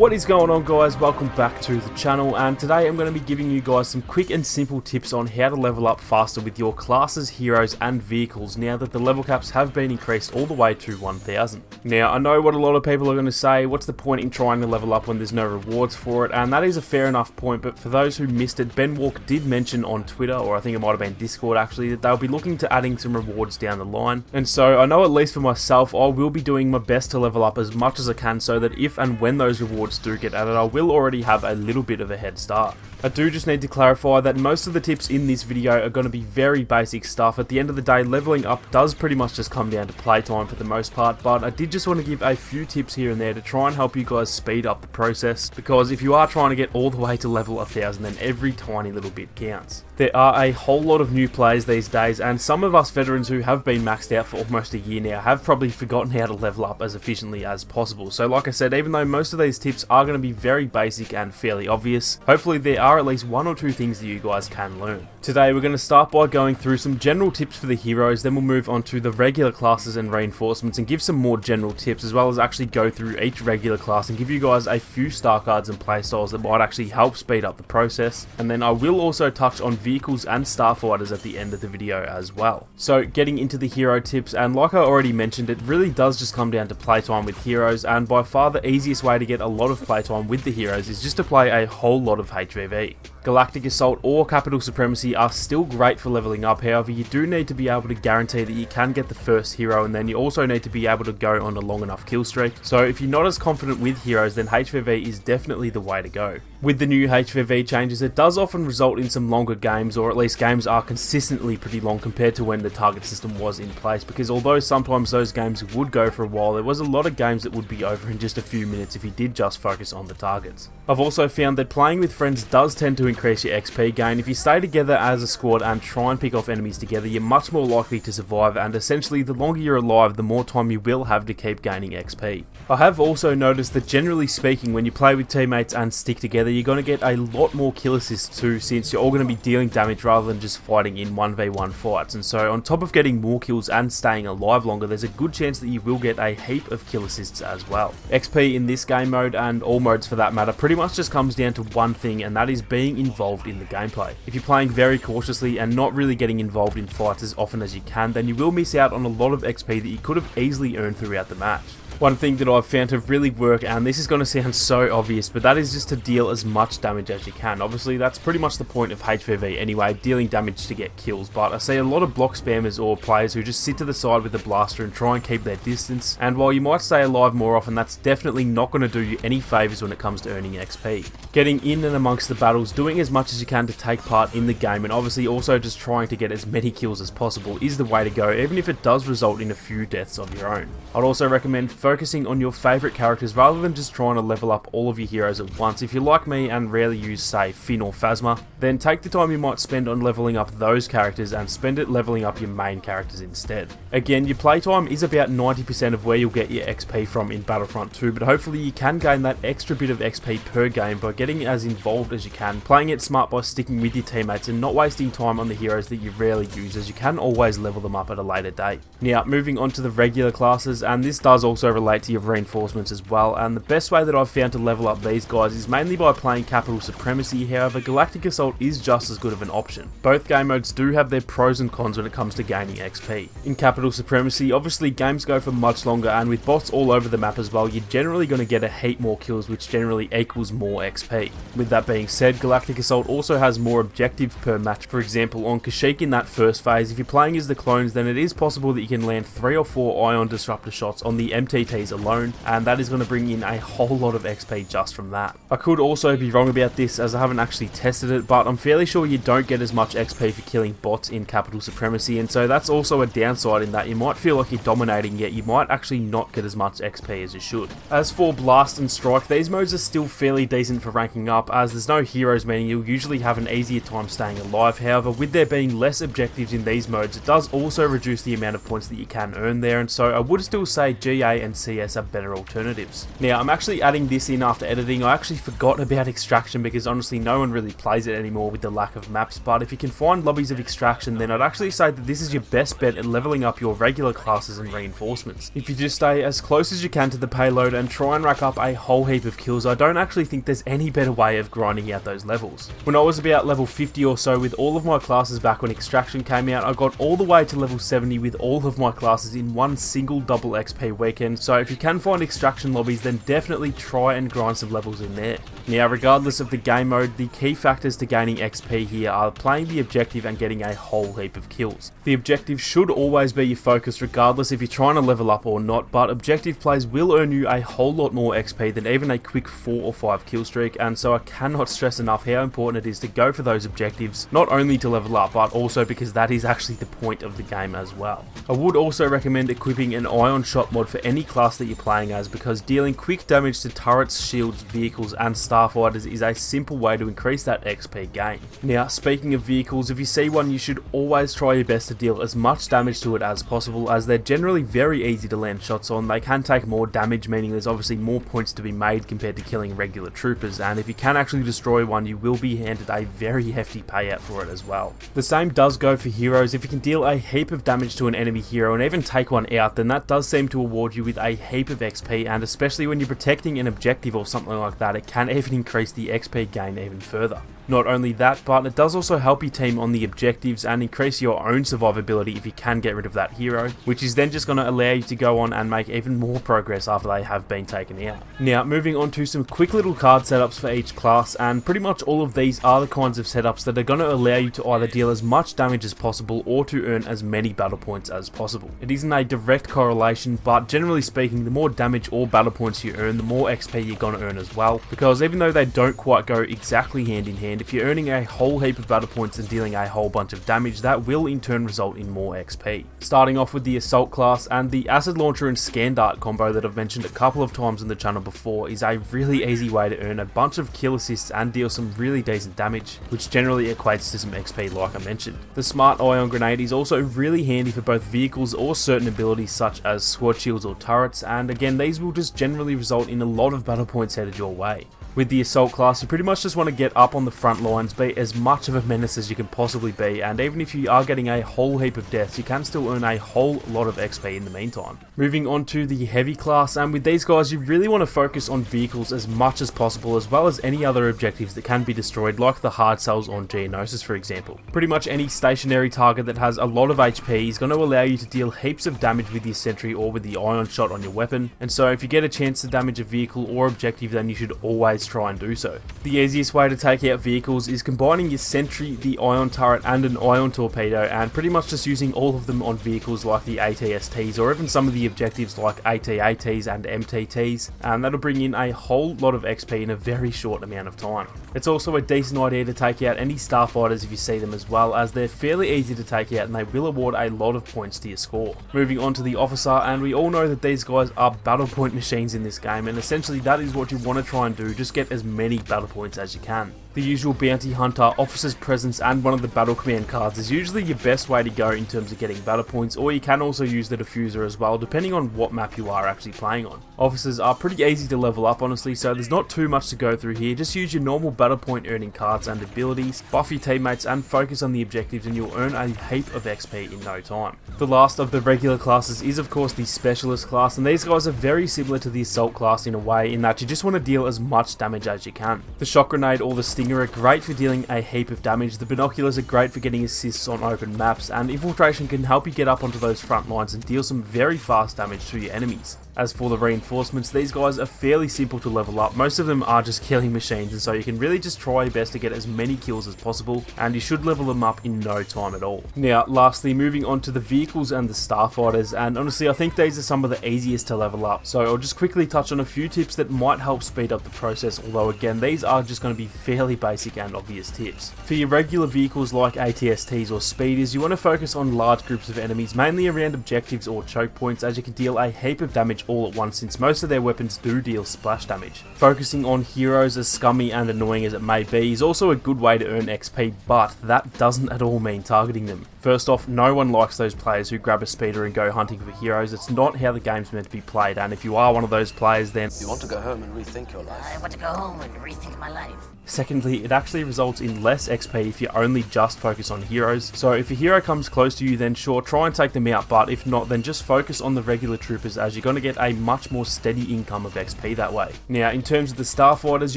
What is going on, guys? Welcome back to the channel, and today I'm going to be giving you guys some quick and simple tips on how to level up faster with your classes, heroes and vehicles now that the level caps have been increased all the way to 1000. Now I know what a lot of people are going to say, what's the point in trying to level up when there's no rewards for it, and that is a fair enough point, but for those who missed it, Ben Walk did mention on Twitter, or I think it might have been Discord actually, that they'll be looking to adding some rewards down the line. And so I know, at least for myself, I will be doing my best to level up as much as I can so that if and when those rewards do get added, I will already have a little bit of a head start. I do just need to clarify that most of the tips in this video are going to be very basic stuff. At the end of the day, leveling up does pretty much just come down to playtime for the most part, but I did just want to give a few tips here and there to try and help you guys speed up the process, because if you are trying to get all the way to level 1000, then every tiny little bit counts. There are a whole lot of new players these days, and some of us veterans who have been maxed out for almost a year now have probably forgotten how to level up as efficiently as possible. So like I said, even though most of these tips are going to be very basic and fairly obvious, hopefully there are at least one or two things that you guys can learn. Today we're going to start by going through some general tips for the heroes, then we'll move on to the regular classes and reinforcements and give some more general tips, as well as actually go through each regular class and give you guys a few star cards and playstyles that might actually help speed up the process. And then I will also touch on vehicles and starfighters at the end of the video as well. So getting into the hero tips, and like I already mentioned, it really does just come down to playtime with heroes, and by far the easiest way to get a lot of playtime with the heroes is just to play a whole lot of HVV. Galactic Assault or Capital Supremacy are still great for leveling up, however you do need to be able to guarantee that you can get the first hero, and then you also need to be able to go on a long enough kill streak. So if you're not as confident with heroes, then HVV is definitely the way to go. With the new HVV changes, it does often result in some longer games, or at least games are consistently pretty long compared to when the target system was in place, because although sometimes those games would go for a while, there was a lot of games that would be over in just a few minutes if you did just focus on the targets. I've also found that playing with friends does tend to increase your XP gain. If you stay together as a squad and try and pick off enemies together, you're much more likely to survive, and essentially the longer you're alive, the more time you will have to keep gaining XP. I have also noticed that generally speaking, when you play with teammates and stick together, you're going to get a lot more kill assists too, since you're all going to be dealing damage rather than just fighting in 1v1 fights. And so on top of getting more kills and staying alive longer, there's a good chance that you will get a heap of kill assists as well. XP in this game mode, and all modes for that matter, pretty much just comes down to one thing, and that is being involved in the gameplay. If you're playing very cautiously and not really getting involved in fights as often as you can, then you will miss out on a lot of XP that you could have easily earned throughout the match. One thing that I've found to really work, and this is going to sound so obvious, but that is just to deal as much damage as you can. Obviously that's pretty much the point of HVV anyway, dealing damage to get kills, but I see a lot of block spammers or players who just sit to the side with the blaster and try and keep their distance, and while you might stay alive more often, that's definitely not going to do you any favours when it comes to earning XP. Getting in and amongst the battles, doing as much as you can to take part in the game, and obviously also just trying to get as many kills as possible is the way to go, even if it does result in a few deaths of your own. I'd also recommend focusing on your favourite characters rather than just trying to level up all of your heroes at once. If you're like me and rarely use, say, Finn or Phasma, then take the time you might spend on leveling up those characters and spend it leveling up your main characters instead. Again, your playtime is about 90% of where you'll get your XP from in Battlefront 2, but hopefully you can gain that extra bit of XP per game by getting as involved as you can, playing it smart by sticking with your teammates and not wasting time on the heroes that you rarely use, as you can always level them up at a later date. Now, moving on to the regular classes, and this does also relate to your reinforcements as well, and the best way that I've found to level up these guys is mainly by playing Capital Supremacy. However, Galactic Assault is just as good of an option. Both game modes do have their pros and cons when it comes to gaining XP. In Capital Supremacy, obviously games go for much longer, and with bots all over the map as well, you're generally going to get a heap more kills, which generally equals more XP. With that being said, Galactic Assault also has more objectives per match. For example, on Kashyyyk in that first phase, if you're playing as the clones, then it is possible that you can land 3 or 4 ion disruptor shots on the MTTs alone, and that is going to bring in a whole lot of XP just from that. I could also be wrong about this, as I haven't actually tested it, but I'm fairly sure you don't get as much XP for killing bots in Capital Supremacy, and so that's also a downside in that you might feel like you're dominating, yet you might actually not get as much XP as you should. As for Blast and Strike, these modes are still fairly decent for ranking up, as there's no heroes, meaning you'll usually have an easier time staying alive. However, with there being less objectives in these modes, it does also reduce the amount of points that you can earn there, and so I would still say GA and CS are better alternatives. Now, I'm actually adding this in after editing. I actually forgot about Extraction because honestly no one really plays it anymore with the lack of maps, but if you can find lobbies of Extraction, then I'd actually say that this is your best bet at leveling up your regular classes and reinforcements. If you just stay as close as you can to the payload and try and rack up a whole heap of kills, I don't actually think there's any better way of grinding out those levels. When I was about level 50 or so with all of my classes back when Extraction came out, I got all the way to level 70 with all of my classes in one single double XP weekend, so if you can find Extraction lobbies, then definitely try and grind some levels in there. Now, regardless of the game mode, the key factors to gaining XP here are playing the objective and getting a whole heap of kills. The objective should always be your focus regardless if you're trying to level up or not, but objective plays will earn you a whole lot more XP than even a quick 4 or 5 kill streak, and so I cannot stress enough how important it is to go for those objectives, not only to level up, but also because that is actually the point of the game as well. I would also recommend equipping an ion shot mod for any class that you're playing as, because dealing quick damage to turrets, shields, vehicles and starfighters is a simple way to increase that XP gain. Now, speaking of vehicles, if you see one, you should always try your best to deal as much damage to it as possible, as they're generally very easy to land shots on. They can take more damage, meaning there's obviously more points to be made compared to killing regular troopers, and if you can actually destroy one, you will be handed a very hefty payout for it as well. The same does go for heroes. If you can deal a heap of damage to an enemy hero and even take one out, then that does seem to award you with a heap of XP, and especially when you're protecting an objective or something like that, it can even increase the XP gain even further. Not only that, but it does also help your team on the objectives and increase your own survivability if you can get rid of that hero, which is then just going to allow you to go on and make even more progress after they have been taken out. Now, moving on to some quick little card setups for each class, and pretty much all of these are the kinds of setups that are going to allow you to either deal as much damage as possible or to earn as many battle points as possible. It isn't a direct correlation, but generally speaking, the more damage or battle points you earn, the more XP you're going to earn as well, because even though they don't quite go exactly hand in hand, if you're earning a whole heap of battle points and dealing a whole bunch of damage, that will in turn result in more XP. Starting off with the Assault class, and the Acid Launcher and Scan Dart combo that I've mentioned a couple of times on the channel before is a really easy way to earn a bunch of kill assists and deal some really decent damage, which generally equates to some XP like I mentioned. The Smart Ion Grenade is also really handy for both vehicles or certain abilities such as squad shields or turrets, and again, these will just generally result in a lot of battle points headed your way. With the Assault class, you pretty much just want to get up on the front lines, be as much of a menace as you can possibly be, and even if you are getting a whole heap of deaths, you can still earn a whole lot of XP in the meantime. Moving on to the Heavy class, and with these guys, you really want to focus on vehicles as much as possible, as well as any other objectives that can be destroyed, like the hard cells on Geonosis for example. Pretty much any stationary target that has a lot of HP is going to allow you to deal heaps of damage with your sentry or with the ion shot on your weapon, and so if you get a chance to damage a vehicle or objective, then you should always try and do so. The easiest way to take out vehicles is combining your sentry, the ion turret and an ion torpedo, and pretty much just using all of them on vehicles like the ATSTs or even some of the objectives like AT-ATs and MTTs, and that'll bring in a whole lot of XP in a very short amount of time. It's also a decent idea to take out any starfighters if you see them as well, as they're fairly easy to take out and they will award a lot of points to your score. Moving on to the Officer, and we all know that these guys are battle point machines in this game, and essentially that is what you want to try and do, just get as many battle points as you can. The usual Bounty Hunter, Officer's Presence and one of the Battle Command cards is usually your best way to go in terms of getting battle points, or you can also use the Diffuser as well, depending on what map you are actually playing on. Officers are pretty easy to level up honestly, so there's not too much to go through here. Just use your normal battle point earning cards and abilities, buff your teammates and focus on the objectives, and you'll earn a heap of XP in no time. The last of the regular classes is of course the Specialist class, and these guys are very similar to the Assault class in a way, in that you just want to deal as much damage as you can. The Shock Grenade or the Stinger are great for dealing a heap of damage, the Binoculars are great for getting assists on open maps, and Infiltration can help you get up onto those front lines and deal some very fast damage to your enemies. As for the Reinforcements, these guys are fairly simple to level up. Most of them are just killing machines, and so you can really just try your best to get as many kills as possible, and you should level them up in no time at all. Now, lastly, moving on to the Vehicles and the Starfighters, and honestly I think these are some of the easiest to level up, so I'll just quickly touch on a few tips that might help speed up the process, although again these are just going to be fairly basic and obvious tips. For your regular vehicles like ATSTs or Speeders, you want to focus on large groups of enemies, mainly around objectives or choke points, as you can deal a heap of damage all at once, since most of their weapons do deal splash damage. Focusing on heroes, as scummy and annoying as it may be, is also a good way to earn XP, but that doesn't at all mean targeting them. First off, no one likes those players who grab a speeder and go hunting for heroes. It's not how the game's meant to be played, and if you are one of those players, then you want to go home and rethink your life. I want to go home and rethink my life. Secondly, it actually results in less XP if you only just focus on heroes. So if a hero comes close to you, then sure, try and take them out, but if not, then just focus on the regular troopers, as you're going to get a much more steady income of XP that way. Now, in terms of the starfighters,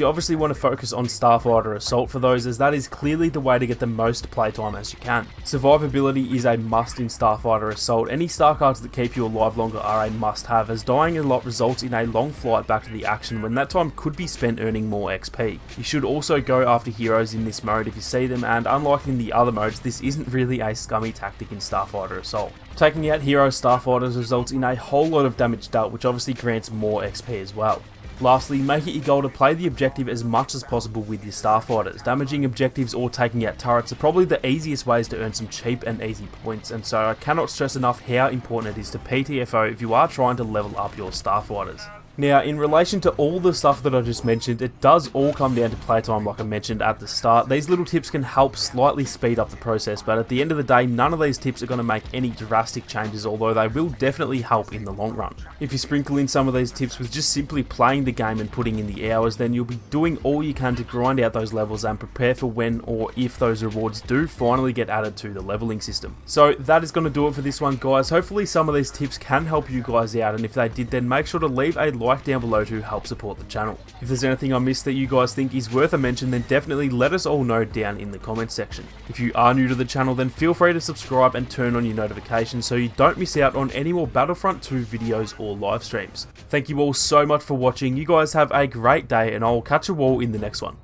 you obviously want to focus on starfighter assault for those, as that is clearly the way to get the most playtime as you can. Survivability is a must in starfighter assault. Any star cards that keep you alive longer are a must have, as dying a lot results in a long flight back to the action when that time could be spent earning more XP. You should also go after heroes in this mode if you see them, and unlike in the other modes, this isn't really a scummy tactic in Starfighter Assault. Taking out hero starfighters results in a whole lot of damage dealt, which obviously grants more XP as well. Lastly, make it your goal to play the objective as much as possible with your starfighters. Damaging objectives or taking out turrets are probably the easiest ways to earn some cheap and easy points, and so I cannot stress enough how important it is to PTFO if you are trying to level up your starfighters. Now, in relation to all the stuff that I just mentioned, it does all come down to playtime like I mentioned at the start. These little tips can help slightly speed up the process, but at the end of the day, none of these tips are going to make any drastic changes, although they will definitely help in the long run. If you sprinkle in some of these tips with just simply playing the game and putting in the hours, then you'll be doing all you can to grind out those levels and prepare for when or if those rewards do finally get added to the leveling system. So that is going to do it for this one, guys. Hopefully some of these tips can help you guys out, and if they did, then make sure to leave a like down below to help support the channel. If there's anything I missed that you guys think is worth a mention, then definitely let us all know down in the comments section. If you are new to the channel, then feel free to subscribe and turn on your notifications so you don't miss out on any more Battlefront 2 videos or live streams. Thank you all so much for watching. You guys have a great day, and I'll catch you all in the next one.